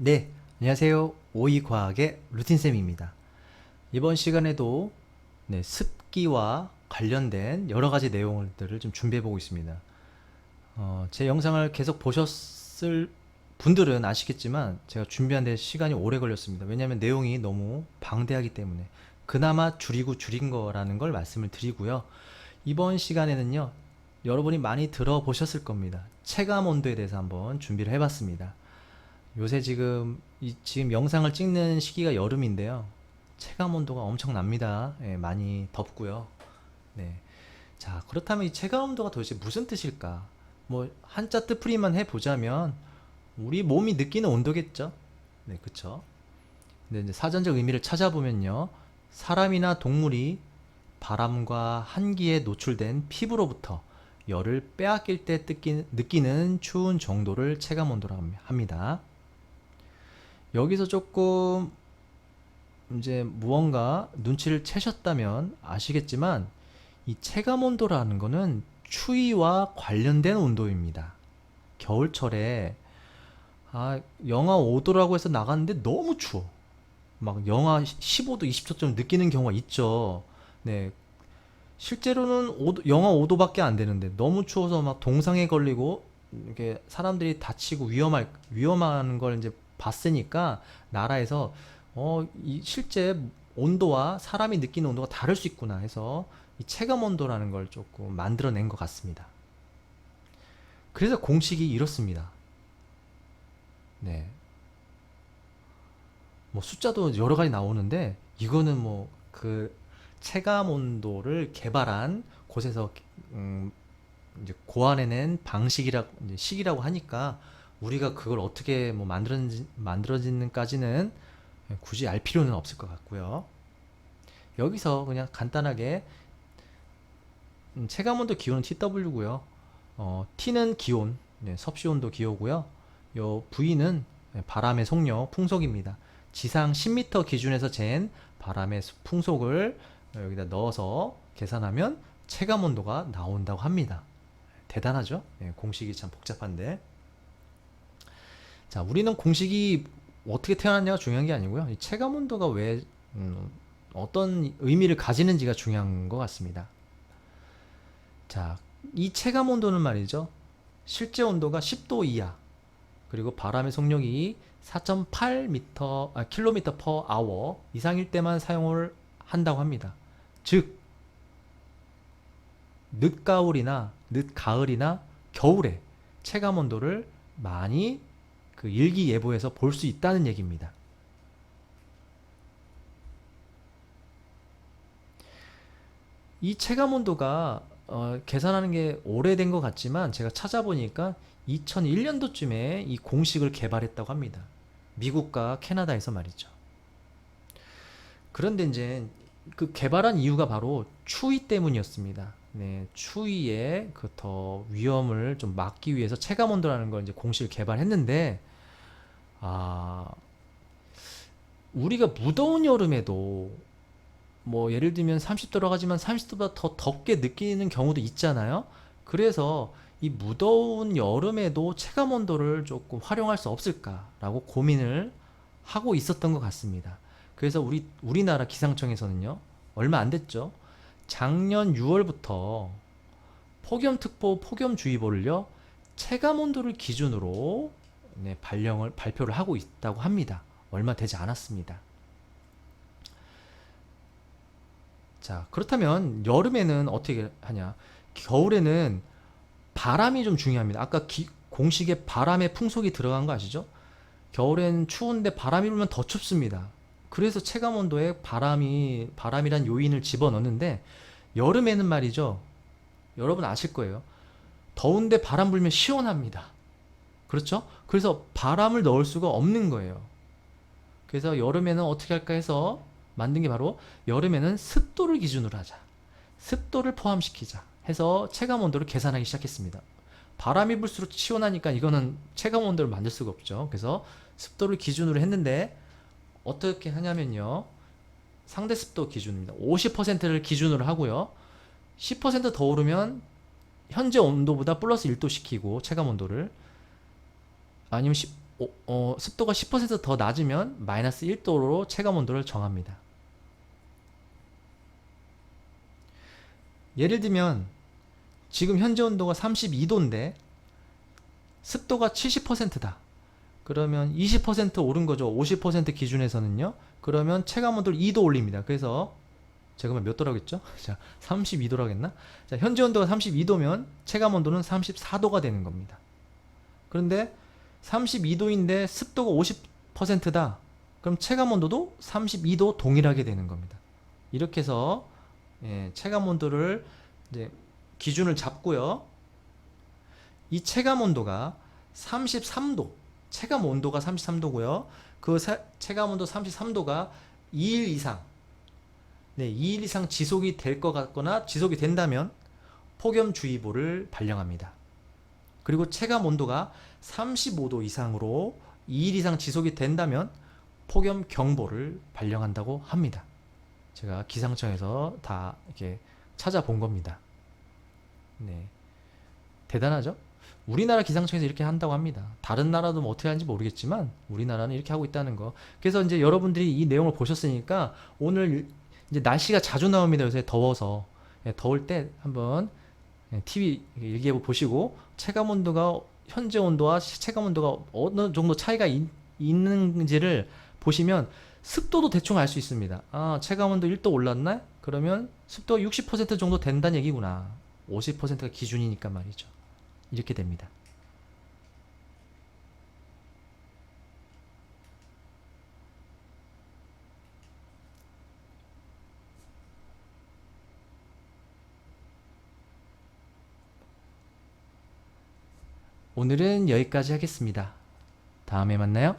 네, 안녕하세요. 오이과학의 루틴쌤입니다. 이번 시간에도 습기와 관련된 여러 가지 내용들을 좀 준비해 보고 있습니다. 제 영상을 계속 보셨을 분들은 아시겠지만 제가 준비한 데 시간이 오래 걸렸습니다. 왜냐하면 내용이 너무 방대하기 때문에 그나마 줄인 거라는 걸 말씀을 드리고요. 이번 시간에는요, 여러분이 많이 들어보셨을 겁니다. 체감 온도에 대해서 한번 준비를 해봤습니다. 요새 지금 영상을 찍는 시기가 여름인데요. 체감 온도가 엄청납니다. 예, 많이 덥고요. 네. 자, 그렇다면 이 체감 온도가 도대체 무슨 뜻일까? 뭐 한자 뜻풀이만 해보자면 우리 몸이 느끼는 온도겠죠. 네, 그쵸. 근데 이제 사전적 의미를 찾아보면요, 사람이나 동물이 바람과 한기에 노출된 피부로부터 열을 빼앗길 때 느끼는 추운 정도를 체감 온도라고 합니다. 여기서 조금 이제 무언가 눈치를 채셨다면 아시겠지만 이 체감 온도라는 거는 추위와 관련된 온도입니다. 겨울철에 영하 5도라고 해서 나갔는데 너무 추워. 막 영하 15도, 20도쯤 느끼는 경우가 있죠. 네. 실제로는 영하 5도밖에 안 되는데 너무 추워서 막 동상에 걸리고 이렇게 사람들이 다치고 위험한 걸 이제 봤으니까 나라에서 이 실제 온도와 사람이 느끼는 온도가 다를 수 있구나 해서 이 체감 온도라는 걸 조금 만들어낸 것 같습니다. 그래서 공식이 이렇습니다. 네. 뭐 숫자도 여러 가지 나오는데 이거는 뭐 그 체감 온도를 개발한 곳에서 이제 고안해낸 이제 식이라고 하니까 우리가 그걸 어떻게 뭐 만들어지는까지는 굳이 알 필요는 없을 것 같고요. 여기서 그냥 간단하게 체감온도 기호는 TW고요. T는 기온, 섭씨온도 기호고요. 요 V는 바람의 속력, 풍속입니다. 지상 10m 기준에서 잰 바람의 풍속을 여기다 넣어서 계산하면 체감온도가 나온다고 합니다. 대단하죠? 공식이 참 복잡한데. 자, 우리는 공식이 어떻게 태어났냐가 중요한 게 아니고요. 이 체감 온도가 왜 어떤 의미를 가지는지가 중요한 것 같습니다. 자, 이 체감 온도는 말이죠. 실제 온도가 10도 이하, 그리고 바람의 속력이 4.8 킬로미터 퍼 아워 이상일 때만 사용을 한다고 합니다. 즉, 늦가을이나 겨울에 체감 온도를 많이 그 일기예보에서 볼 수 있다는 얘기입니다. 이 체감 온도가 계산하는 게 오래된 것 같지만 제가 찾아보니까 2001년도쯤에 이 공식을 개발했다고 합니다. 미국과 캐나다에서 말이죠. 그런데 이제 그 개발한 이유가 바로 추위 때문이었습니다. 네, 추위의 그 더 위험을 좀 막기 위해서 체감 온도라는 걸 이제 공식을 개발했는데, 아, 우리가 무더운 여름에도 뭐 예를 들면 30도라고 하지만 30도보다 더 덥게 느끼는 경우도 있잖아요. 그래서 이 무더운 여름에도 체감 온도를 조금 활용할 수 없을까라고 고민을 하고 있었던 것 같습니다. 그래서 우리나라 기상청에서는요, 얼마 안 됐죠. 작년 6월부터 폭염특보, 폭염주의보를요, 체감 온도를 기준으로 발표를 하고 있다고 합니다. 얼마 되지 않았습니다. 자, 그렇다면 여름에는 어떻게 하냐? 겨울에는 바람이 좀 중요합니다. 아까 공식에 바람의 풍속이 들어간 거 아시죠? 겨울엔 추운데 바람이 불면 더 춥습니다. 그래서 체감 온도에 바람이란 요인을 집어넣는데, 여름에는 말이죠. 여러분 아실 거예요. 더운데 바람 불면 시원합니다. 그렇죠? 그래서 바람을 넣을 수가 없는 거예요. 그래서 여름에는 어떻게 할까 해서 만든 게 바로 여름에는 습도를 기준으로 하자. 습도를 포함시키자 해서 체감 온도를 계산하기 시작했습니다. 바람이 불수록 시원하니까 이거는 체감 온도를 만들 수가 없죠. 그래서 습도를 기준으로 했는데 어떻게 하냐면요. 상대 습도 기준입니다. 50%를 기준으로 하고요. 10%더 오르면 현재 온도보다 플러스 1도 시키고 체감 온도를, 아니면 습도가 10%더 낮으면 마이너스 1도로 체감 온도를 정합니다. 예를 들면 지금 현재 온도가 32도인데 습도가 70%다. 그러면 20% 오른 거죠. 50% 기준에서는요. 그러면 체감 온도를 2도 올립니다. 그래서 제가 몇 도라고 했죠? 자, 32도라고 했나? 자, 현재 온도가 32도면 체감 온도는 34도가 되는 겁니다. 그런데 32도인데 습도가 50%다. 그럼 체감 온도도 32도 동일하게 되는 겁니다. 이렇게 해서 체감 온도를 이제 기준을 잡고요. 이 체감 온도가 33도, 체감 온도가 33도고요. 그 체감 온도 33도가 2일 이상, 2일 이상 지속이 될 것 같거나 지속이 된다면 폭염주의보를 발령합니다. 그리고 체감 온도가 35도 이상으로 2일 이상 지속이 된다면 폭염경보를 발령한다고 합니다. 제가 기상청에서 다 이렇게 찾아본 겁니다. 네. 대단하죠? 우리나라 기상청에서 이렇게 한다고 합니다. 다른 나라도 뭐 어떻게 하는지 모르겠지만 우리나라는 이렇게 하고 있다는 거. 그래서 이제 여러분들이 이 내용을 보셨으니까 오늘 이제 날씨가 자주 나옵니다. 요새 더워서. 더울 때 한번 TV 일기예보 보시고 체감 온도가 현재 온도와 체감 온도가 어느 정도 차이가 있는지를 보시면 습도도 대충 알 수 있습니다. 아, 체감 온도 1도 올랐나? 그러면 습도 60% 정도 된다는 얘기구나. 50%가 기준이니까 말이죠. 이렇게 됩니다. 오늘은 여기까지 하겠습니다. 다음에 만나요.